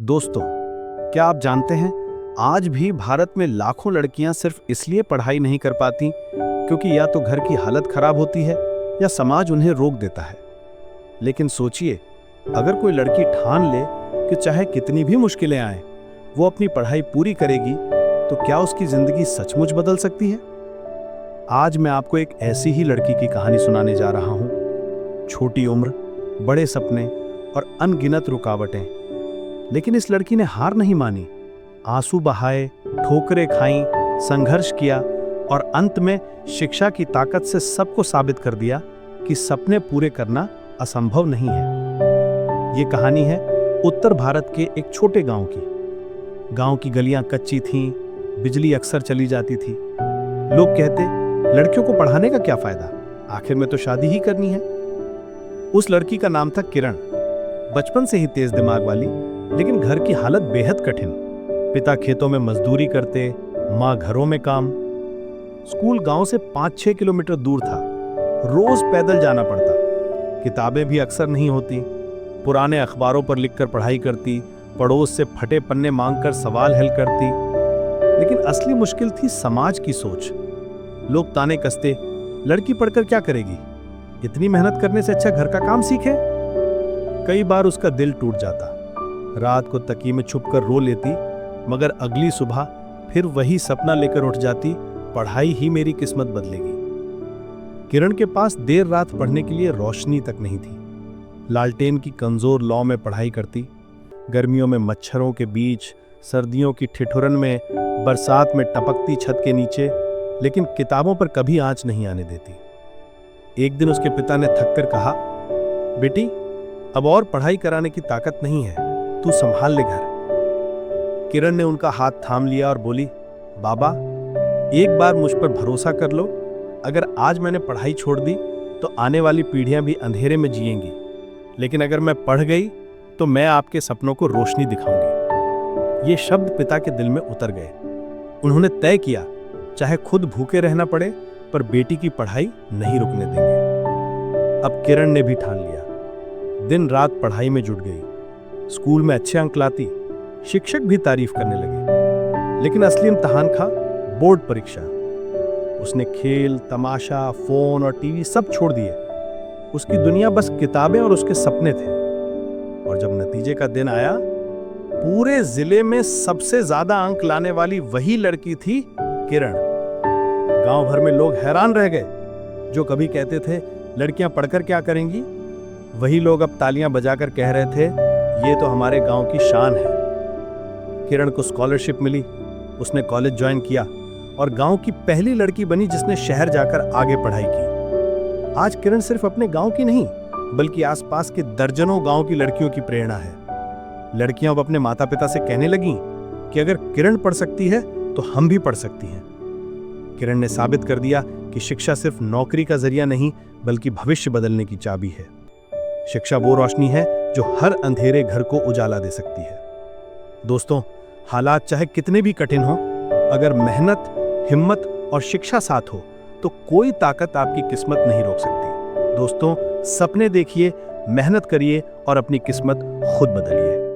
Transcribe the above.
दोस्तों, क्या आप जानते हैं आज भी भारत में लाखों लड़कियां सिर्फ इसलिए पढ़ाई नहीं कर पाती क्योंकि या तो घर की हालत खराब होती है या समाज उन्हें रोक देता है। लेकिन सोचिए, अगर कोई लड़की ठान ले कि चाहे कितनी भी मुश्किलें आए वो अपनी पढ़ाई पूरी करेगी, तो क्या उसकी जिंदगी सचमुच बदल सकती है? आज मैं आपको एक ऐसी ही लड़की की कहानी सुनाने जा रहा हूं। छोटी उम्र, बड़े सपने और अनगिनत रुकावटें, लेकिन इस लड़की ने हार नहीं मानी। आंसू बहाए, ठोकरें खाईं, संघर्ष किया और अंत में शिक्षा की ताकत से सबको साबित कर दिया कि सपने पूरे करना असंभव नहीं है। ये कहानी है उत्तर भारत के एक छोटे गांव की। गांव की गलियां कच्ची थीं, बिजली अक्सर चली जाती थी। लोग कहते, लड़कियों को पढ़ाने का क्या फायदा, आखिर में तो शादी ही करनी है। उस लड़की का नाम था किरण। बचपन से ही तेज दिमाग वाली, लेकिन घर की हालत बेहद कठिन। पिता खेतों में मजदूरी करते, माँ घरों में काम। स्कूल गांव से 5-6 किलोमीटर दूर था। रोज पैदल जाना पड़ता। किताबें भी अक्सर नहीं होती। पुराने अखबारों पर लिखकर पढ़ाई करती, पड़ोस से फटे पन्ने मांगकर सवाल हल करती। लेकिन असली मुश्किल थी समाज की सोच। लोग ताने कसते, लड़की पढ़कर क्या करेगी, इतनी मेहनत करने से अच्छा घर का काम सीखे। कई बार उसका दिल टूट जाता। रात को तकिए में छुपकर रो लेती, मगर अगली सुबह फिर वही सपना लेकर उठ जाती, पढ़ाई ही मेरी किस्मत बदलेगी। किरण के पास देर रात पढ़ने के लिए रोशनी तक नहीं थी। लालटेन की कमजोर लौ में पढ़ाई करती, गर्मियों में मच्छरों के बीच, सर्दियों की ठिठुरन में, बरसात में टपकती छत के नीचे, लेकिन किताबों पर कभी आंच नहीं आने देती। एक दिन उसके पिता ने थककर कहा, बेटी, अब और पढ़ाई कराने की ताकत नहीं है, तू संभाल ले घर। किरण ने उनका हाथ थाम लिया और बोली, बाबा, एक बार मुझ पर भरोसा कर लो। अगर आज मैंने पढ़ाई छोड़ दी तो आने वाली पीढ़ियां भी अंधेरे में जिएंगी, लेकिन अगर मैं पढ़ गई तो मैं आपके सपनों को रोशनी दिखाऊंगी। ये शब्द पिता के दिल में उतर गए। उन्होंने तय किया, चाहे खुद भूखे रहना पड़े, पर बेटी की पढ़ाई नहीं रुकने देंगे। अब किरण ने भी ठान लिया। दिन रात पढ़ाई में जुट गई। स्कूल में अच्छे अंक लाती, शिक्षक भी तारीफ करने लगे। लेकिन असली इम्तिहान था बोर्ड परीक्षा। उसने खेल, तमाशा, फोन और टीवी सब छोड़ दिए। उसकी दुनिया बस किताबें और उसके सपने थे। और जब नतीजे का दिन आया, पूरे जिले में सबसे ज्यादा अंक लाने वाली वही लड़की थी किरण। गांव भर में लोग हैरान रह गए। जो कभी कहते थे लड़कियां पढ़कर क्या करेंगी, वही लोग अब तालियां बजाकर कह रहे थे, ये तो हमारे गांव की शान है। किरण को स्कॉलरशिप मिली, उसने कॉलेज ज्वाइन किया और गांव की पहली लड़की बनी जिसने शहर जाकर आगे पढ़ाई की। आज किरण सिर्फ अपने गांव की नहीं, बल्कि आसपास के दर्जनों गांव की लड़कियों की प्रेरणा है। लड़कियां अब अपने माता पिता से कहने लगीं कि अगर किरण पढ़ सकती है तो हम भी पढ़ सकती हैं। किरण ने साबित कर दिया कि शिक्षा सिर्फ नौकरी का जरिया नहीं, बल्कि भविष्य बदलने की चाबी है। शिक्षा वो रोशनी है जो हर अंधेरे घर को उजाला दे सकती है। दोस्तों, हालात चाहे कितने भी कठिन हो, अगर मेहनत, हिम्मत और शिक्षा साथ हो तो कोई ताकत आपकी किस्मत नहीं रोक सकती। दोस्तों, सपने देखिए, मेहनत करिए और अपनी किस्मत खुद बदलिए।